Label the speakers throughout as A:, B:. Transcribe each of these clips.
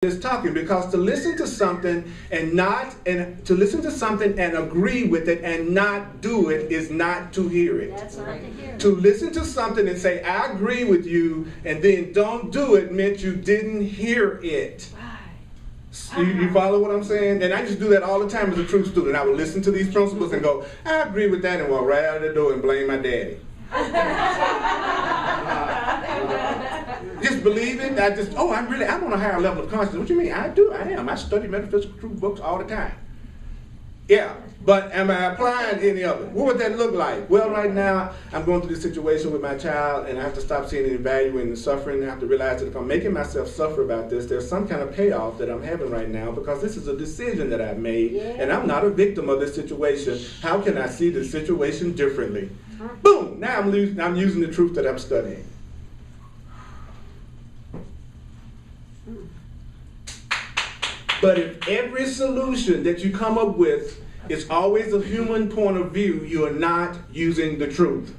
A: is talking, because to listen to something and agree with it and not do it is not to hear it.
B: That's not to hear it.
A: To listen to something and say, I agree with you, and then don't do it meant you didn't hear it. You follow what I'm saying? And I just do that all the time as a true student. I would listen to these principles and go, I agree with that, and walk right out of the door and blame my daddy. Just believe it. I'm on a higher level of consciousness. What you mean? I do. I am. I study metaphysical truth books all the time. Yeah, but am I applying any of it? What would that look like? Well, right now, I'm going through this situation with my child, and I have to stop seeing any value in the suffering. I have to realize that if I'm making myself suffer about this, there's some kind of payoff that I'm having right now, because this is a decision that I've made, and I'm not a victim of this situation. How can I see the situation differently? Boom! Now I'm using the truth that I'm studying. But if every solution that you come up with is always a human point of view, you are not using the truth.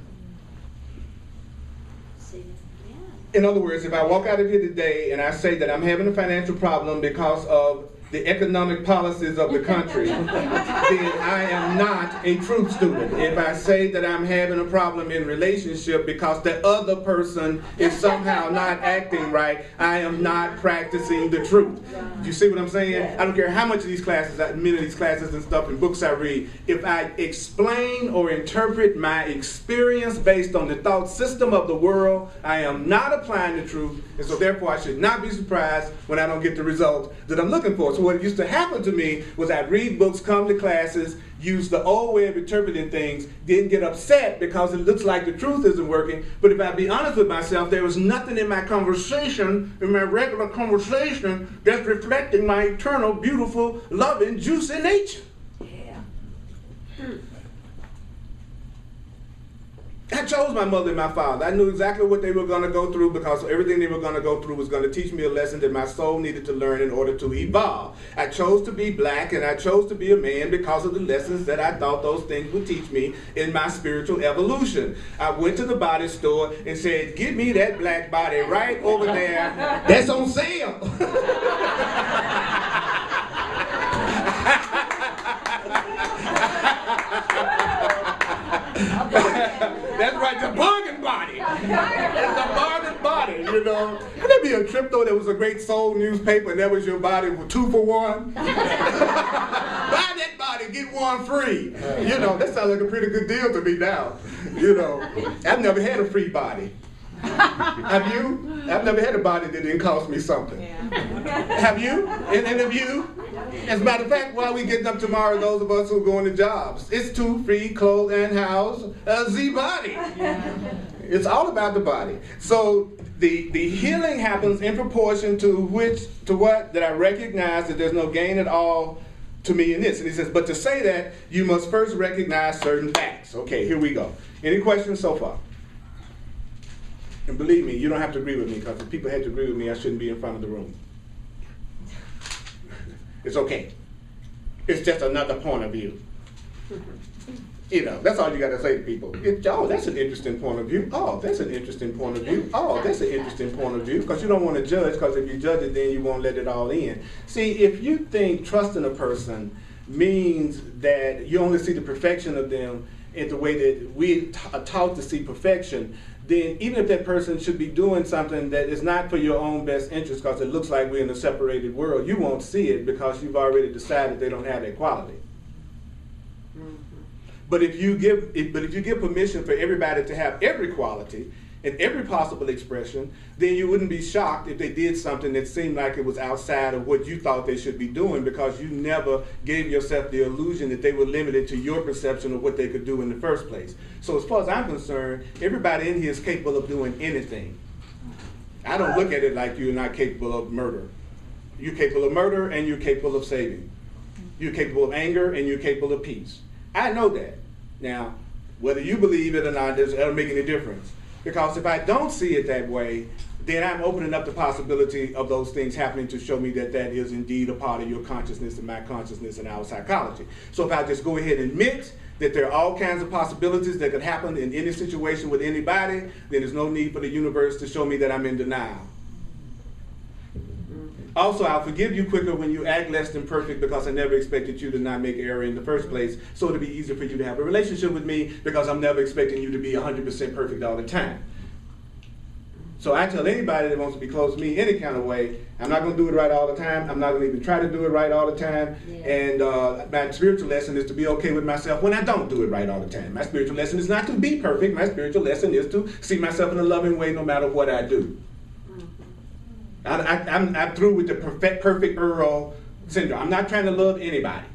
A: In other words, if I walk out of here today and I say that I'm having a financial problem because of the economic policies of the country, then I am not a truth student. If I say that I'm having a problem in relationship because the other person is somehow not acting right, I am not practicing the truth. Do you see what I'm saying? I don't care how much of these classes, many of these classes and stuff and books I read, if I explain or interpret my experience based on the thought system of the world, I am not applying the truth, and so therefore I should not be surprised when I don't get the result that I'm looking for. So what used to happen to me was I'd read books, come to classes, use the old way of interpreting things, didn't get upset because it looks like the truth isn't working. But if I be honest with myself, there was nothing in my conversation, in my regular conversation, that's reflecting my eternal, beautiful, loving, juicy nature. I chose my mother and my father. I knew exactly what they were going to go through, because everything they were going to go through was going to teach me a lesson that my soul needed to learn in order to evolve. I chose to be black and I chose to be a man because of the lessons that I thought those things would teach me in my spiritual evolution. I went to the body store and said, give me that black body right over there. That's on sale. That's right, the bargain body. That's the bargain body, you know. Could there be a trip, though, that was a great soul newspaper and that was your body with 2 for 1? Buy that body, get one free. You know, that sounds like a pretty good deal to me now. You know, I've never had a free body. Have you? I've never had a body that didn't cost me something. Have you? And any of you? As a matter of fact, while we getting up tomorrow, those of us who are going to jobs, it's 2 free clothes and house, the body. It's all about the body. So the healing happens in proportion to what that I recognize that there's no gain at all to me in this. And he says, but to say that, you must first recognize certain facts. Okay, here we go. Any questions so far? And believe me, you don't have to agree with me, because if people had to agree with me, I shouldn't be in front of the room. It's okay. It's just another point of view. You know, that's all you got to say to people. Oh, that's an interesting point of view. Oh, that's an interesting point of view. Oh, that's an interesting point of view. Because you don't want to judge, because if you judge it, then you won't let it all in. See, if you think trusting a person means that you only see the perfection of them in the way that we are taught to see perfection, then even if that person should be doing something that is not for your own best interest, because it looks like we're in a separated world, you won't see it because you've already decided they don't have that quality. But if you give permission for everybody to have every quality and every possible expression, then you wouldn't be shocked if they did something that seemed like it was outside of what you thought they should be doing, because you never gave yourself the illusion that they were limited to your perception of what they could do in the first place. So as far as I'm concerned, everybody in here is capable of doing anything. I don't look at it like you're not capable of murder. You're capable of murder and you're capable of saving. You're capable of anger and you're capable of peace. I know that. Now, whether you believe it or not, it doesn't make any difference. Because if I don't see it that way, then I'm opening up the possibility of those things happening to show me that that is indeed a part of your consciousness and my consciousness and our psychology. So if I just go ahead and admit that there are all kinds of possibilities that could happen in any situation with anybody, then there's no need for the universe to show me that I'm in denial. Also, I'll forgive you quicker when you act less than perfect because I never expected you to not make error in the first place. So it'll be easier for you to have a relationship with me because I'm never expecting you to be 100% perfect all the time. So I tell anybody that wants to be close to me any kind of way, I'm not going to do it right all the time. I'm not going to even try to do it right all the time. Yeah. And my spiritual lesson is to be okay with myself when I don't do it right all the time. My spiritual lesson is not to be perfect. My spiritual lesson is to see myself in a loving way no matter what I do. I'm through with the perfect Earl syndrome. I'm not trying to love anybody.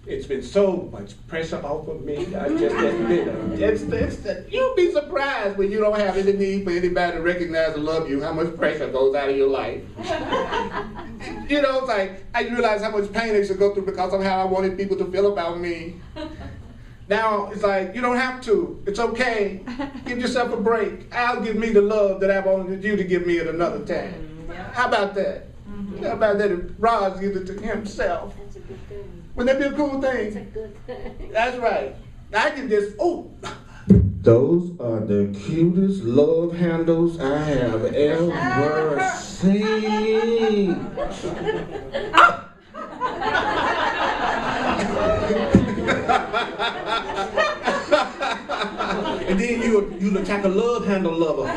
A: It's been so much pressure off of me. I just admit it. You'll be surprised when you don't have any need for anybody to recognize and love you, how much pressure goes out of your life. You know, it's like, I realize how much pain I used to go through because of how I wanted people to feel about me. Now, it's like, you don't have to. It's okay. Give yourself a break. I'll give me the love that I wanted you to give me at another time. How about that? How about that if Roz gives it to himself?
B: That's a good thing.
A: Wouldn't that be a cool thing?
B: That's a good thing.
A: That's right. I can just, those are the cutest love handles I have ever seen. And then you'll attack a love handle lover.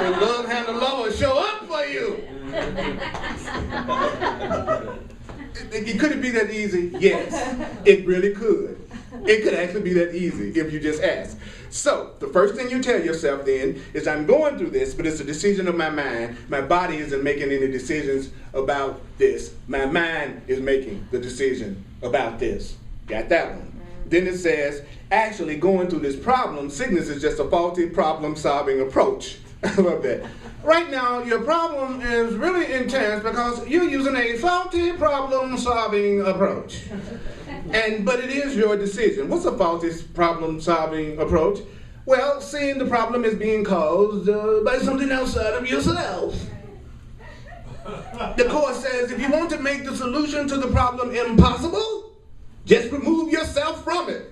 A: The love handle lover will show up for you. Could it be that easy? Yes, it really could. It could actually be that easy if you just ask. So, the first thing you tell yourself then is, I'm going through this, but it's a decision of my mind. My body isn't making any decisions about this. My mind is making the decision about this. Got that one. Then it says, actually going through this problem, sickness is just a faulty problem-solving approach. I love that. Right now, your problem is really intense because you're using a faulty problem-solving approach. But it is your decision. What's a faulty problem-solving approach? Well, seeing the problem as being caused by something outside of yourself. The Course says if you want to make the solution to the problem impossible, just remove yourself from it.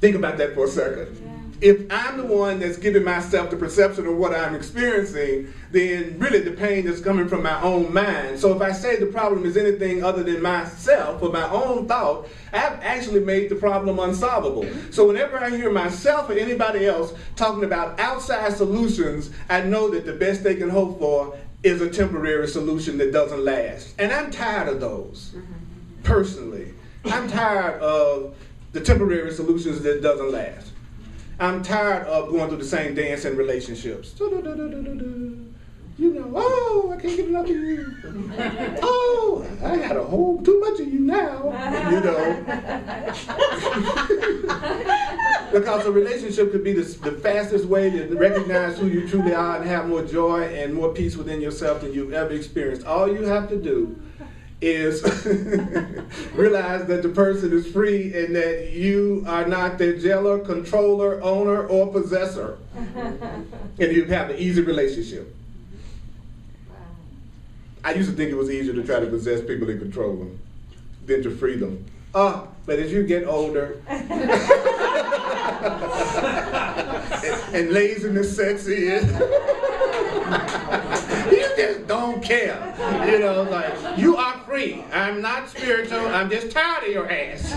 A: Think about that for a second. If I'm the one that's giving myself the perception of what I'm experiencing, then really the pain is coming from my own mind. So if I say the problem is anything other than myself or my own thought, I've actually made the problem unsolvable. So whenever I hear myself or anybody else talking about outside solutions, I know that the best they can hope for is a temporary solution that doesn't last. And I'm tired of those, personally. I'm tired of the temporary solutions that doesn't last. I'm tired of going through the same dance in relationships. You know, oh, I can't get enough of you. Oh, I got a whole too much of you now. You know. Because a relationship could be the fastest way to recognize who you truly are and have more joy and more peace within yourself than you've ever experienced. All you have to do is realize that the person is free and that you are not their jailer, controller, owner, or possessor. And you have an easy relationship. I used to think it was easier to try to possess people and control them than to free them. But as you get older, and laziness sets in, you just don't care. You know, like, you are free. I'm not spiritual. I'm just tired of your ass.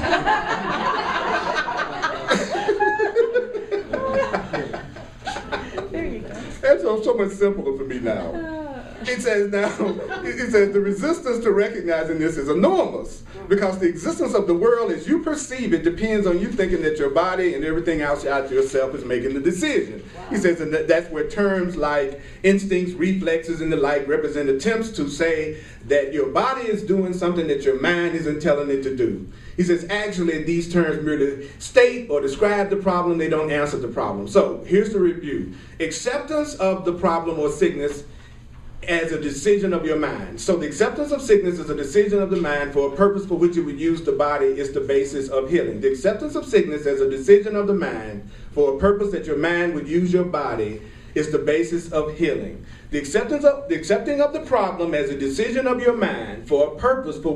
B: There you go.
A: That's so much simpler for me now. It says the resistance to recognizing this is enormous because the existence of the world as you perceive it depends on you thinking that your body and everything else out yourself is making the decision. Wow. He says, and that's where terms like instincts, reflexes, and the like represent attempts to say that your body is doing something that your mind isn't telling it to do. He says, actually, these terms merely state or describe the problem, they don't answer the problem. So here's the review. Acceptance of the problem or sickness as a decision of your mind. So the acceptance of sickness is a decision of the mind for a purpose for which it would use the body is the basis of healing. The acceptance of sickness as a decision of the mind for a purpose that your mind would use your body is the basis of healing. The accepting of the problem as a decision of your mind for a purpose for